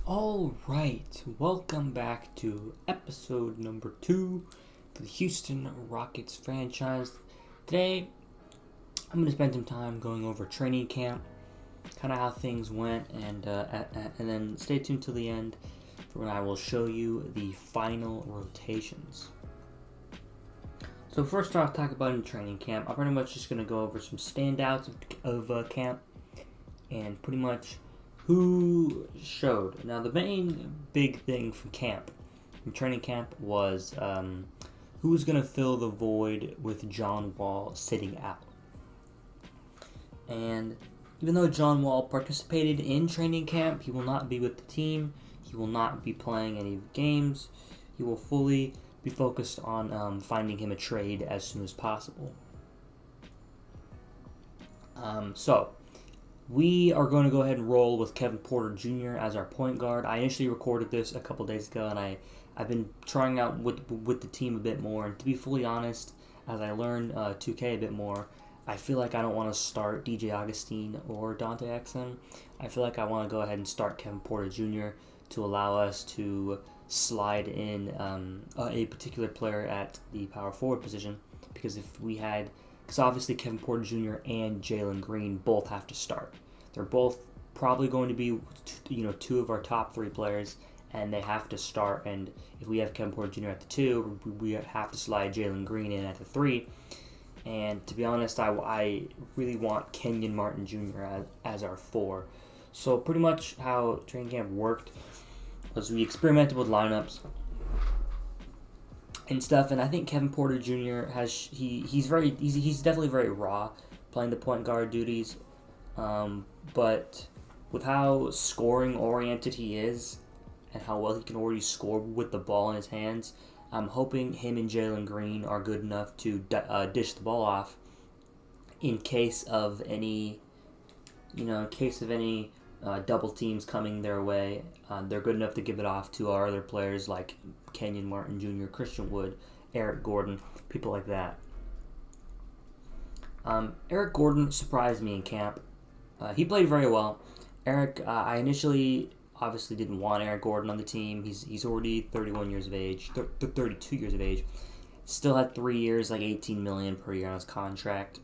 Alright, welcome back to episode number 2 for the Houston Rockets franchise. Today, I'm going to spend some time going over training camp, kind of how things went, and then stay tuned till the end for when I will show you the final rotations. So first off, talk about in training camp. I'm pretty much just going to go over some standouts of camp and pretty much who showed. Now, the main big thing from training camp, was who was going to fill the void with John Wall sitting out. And even though John Wall participated in training camp, he will not be with the team. He will not be playing any games. He will fully be focused on finding him a trade as soon as possible. So, we are going to go ahead and roll with Kevin Porter Jr. as our point guard. I initially recorded this a couple days ago, and I've been trying out with the team a bit more. And to be fully honest, as I learn 2K a bit more, I feel like I don't want to start DJ Augustine or Dante Exum. I feel like I want to go ahead and start Kevin Porter Jr. to allow us to slide in a particular player at the power forward position. Because obviously Kevin Porter Jr. and Jalen Green both have to start. They're both probably going to be, two of our top 3 players, and they have to start. And if we have Kevin Porter Jr. at the 2, we have to slide Jalen Green in at the 3. And to be honest, I really want Kenyon Martin Jr. as our 4. So pretty much how training camp worked was we experimented with lineups and stuff, and I think Kevin Porter Jr. he's definitely very raw playing the point guard duties, but with how scoring oriented he is and how well he can already score with the ball in his hands, I'm hoping him and Jalen Green are good enough to dish the ball off in case of any double teams coming their way. They're good enough to give it off to our other players like Kenyon Martin Jr., Christian Wood, Eric Gordon, people like that. Eric Gordon surprised me in camp. He played very well. I initially obviously didn't want Eric Gordon on the team. He's already 32 years of age. Still had 3 years, like $18 million per year on his contract.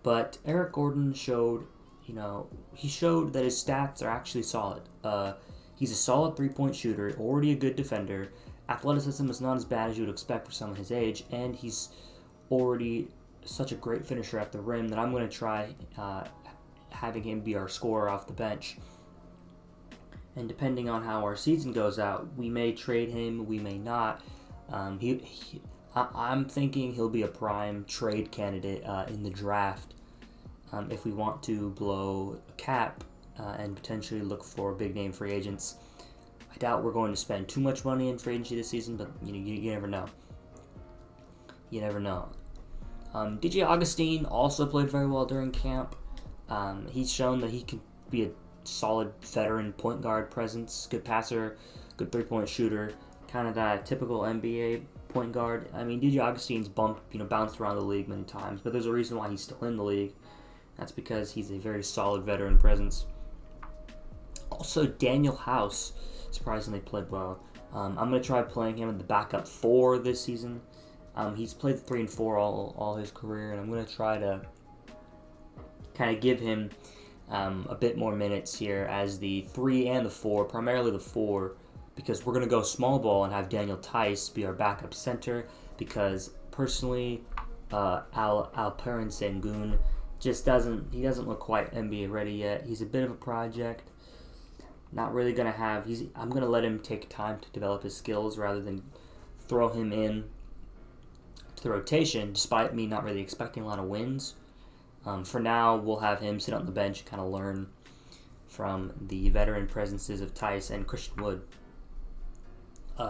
But Eric Gordon showed that his stats are actually solid. He's a solid 3-point shooter, already a good defender. Athleticism is not as bad as you would expect for someone his age, and he's already such a great finisher at the rim that I'm going to try having him be our scorer off the bench. And depending on how our season goes out, we may trade him, we may not. I'm thinking he'll be a prime trade candidate in the draft. If we want to blow a cap and potentially look for big name free agents. I doubt we're going to spend too much money in free agency this season, but you never know. DJ Augustine also played very well during camp. He's shown that he can be a solid veteran point guard presence, good passer, good 3-point shooter, kind of that typical NBA point guard. I mean, DJ Augustine's bounced around the league many times, but there's a reason why he's still in the league. That's because he's a very solid veteran presence. Also, Daniel House surprisingly played well. I'm going to try playing him in the backup 4 this season. He's played 3 and 4 all his career, and I'm going to try to kind of give him a bit more minutes here as the 3 and the 4, primarily the 4, because we're going to go small ball and have Daniel Tice be our backup center, because personally, Alperen Sengun doesn't look quite NBA ready yet. He's a bit of a project. Not really going to have... I'm going to let him take time to develop his skills rather than throw him in to the rotation, despite me not really expecting a lot of wins. For now, we'll have him sit on the bench and kind of learn from the veteran presences of Tice and Christian Wood.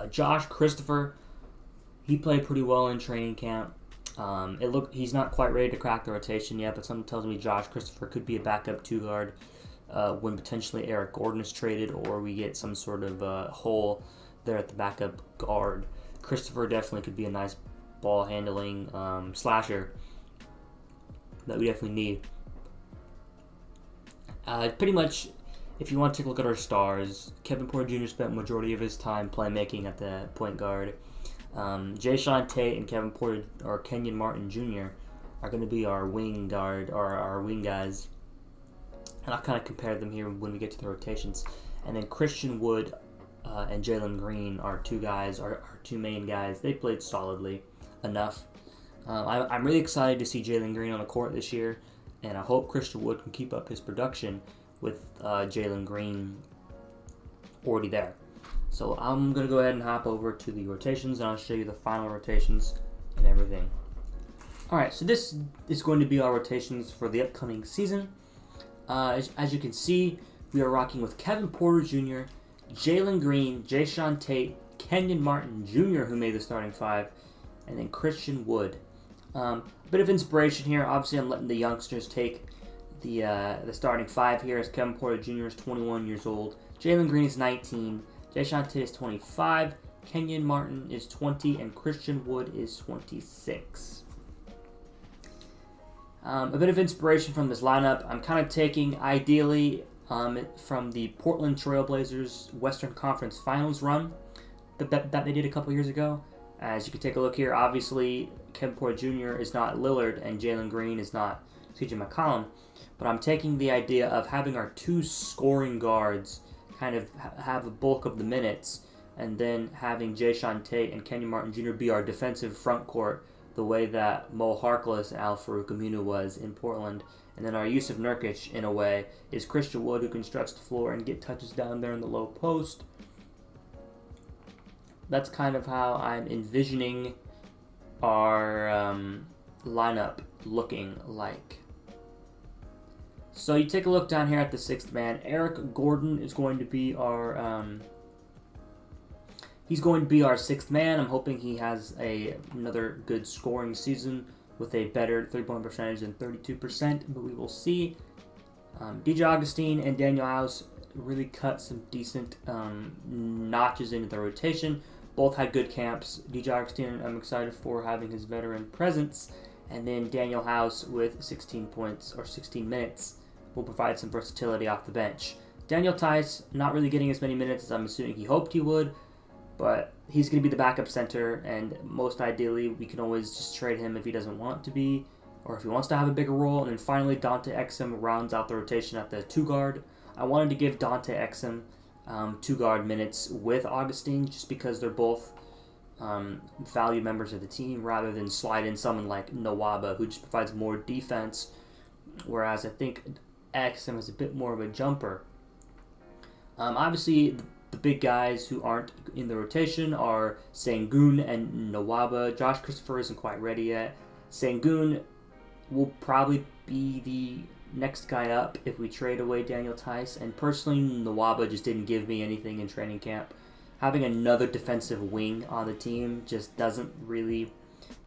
Josh Christopher, he played pretty well in training camp. He's not quite ready to crack the rotation yet, but something tells me Josh Christopher could be a backup 2 guard when potentially Eric Gordon is traded or we get some sort of hole there at the backup guard. Christopher definitely could be a nice ball handling slasher that we definitely need. Pretty much if you want to take a look at our stars, Kevin Porter Jr. spent majority of his time playmaking at the point guard. Jayshawn Tate and Kevin Porter or Kenyon Martin Jr. are going to be our wing guard or our wing guys, and I'll kind of compare them here when we get to the rotations. And then Christian Wood and Jalen Green are two guys, our two main guys. They played solidly enough. I'm really excited to see Jalen Green on the court this year, and I hope Christian Wood can keep up his production with Jalen Green already there. So I'm going to go ahead and hop over to the rotations, and I'll show you the final rotations and everything. Alright, so this is going to be our rotations for the upcoming season. As you can see, we are rocking with Kevin Porter Jr., Jalen Green, Jayshawn Tate, Kenyon Martin Jr., who made the starting five, and then Christian Wood. A bit of inspiration here. Obviously, I'm letting the youngsters take the starting five here, as Kevin Porter Jr. is 21 years old, Jalen Green is 19, Jayshawn Tate is 25, Kenyon Martin is 20, and Christian Wood is 26. A bit of inspiration from this lineup. I'm kind of taking, ideally, from the Portland Trailblazers Western Conference Finals run that they did a couple years ago. As you can take a look here, obviously, Kevin Porter Jr. is not Lillard, and Jalen Green is not CJ McCollum. But I'm taking the idea of having our two scoring guards kind of have a bulk of the minutes, and then having Jayshawn Tate and Kenyon Martin Jr. be our defensive front court, the way that Mo Harkless and Al-Farouq Aminu was in Portland. And then our Yusuf Nurkic, in a way, is Christian Wood, who can stretch the floor and get touches down there in the low post. That's kind of how I'm envisioning our lineup looking like. So you take a look down here at the sixth man. Eric Gordon is going to be our sixth man. I'm hoping he has another good scoring season with a better three-point percentage than 32%, but we will see. DJ Augustine and Daniel House really cut some decent notches into the rotation. Both had good camps. DJ Augustine, I'm excited for having his veteran presence, and then Daniel House with 16 points or 16 minutes will provide some versatility off the bench. Daniel Tice, not really getting as many minutes as I'm assuming he hoped he would, but he's going to be the backup center, and most ideally, we can always just trade him if he doesn't want to be, or if he wants to have a bigger role. And then finally, Dante Exum rounds out the rotation at the two guard. I wanted to give Dante Exum two guard minutes with Augustine, just because they're both valued members of the team, rather than slide in someone like Nawaba, who just provides more defense, whereas I think Exum is a bit more of a jumper. Obviously, the big guys who aren't in the rotation are Sengun and Nawaba. Josh Christopher isn't quite ready yet. Sengun will probably be the next guy up if we trade away Daniel Tice. And personally, Nawaba just didn't give me anything in training camp. Having another defensive wing on the team just doesn't really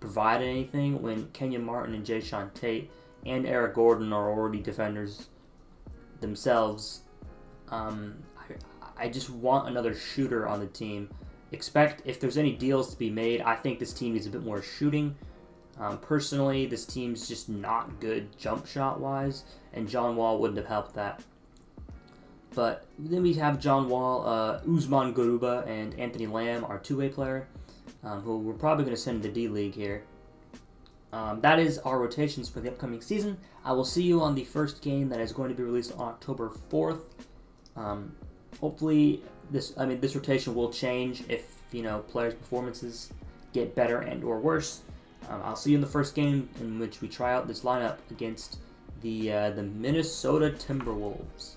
provide anything when Kenyon Martin and Jayshawn Tate and Eric Gordon are already defenders themselves. I just want another shooter on the team. Expect, if there's any deals to be made, I think this team needs a bit more shooting. Personally, this team's just not good jump shot wise, and John Wall wouldn't have helped that. But then we have John Wall, Usman Garuba, and Anthony Lamb, our two-way player, who we're probably going to send to D-League here. That is our rotations for the upcoming season. I will see you on the first game that is going to be released on October 4th. Hopefully, this rotation will change if players' performances get better and or worse. I'll see you in the first game in which we try out this lineup against the Minnesota Timberwolves.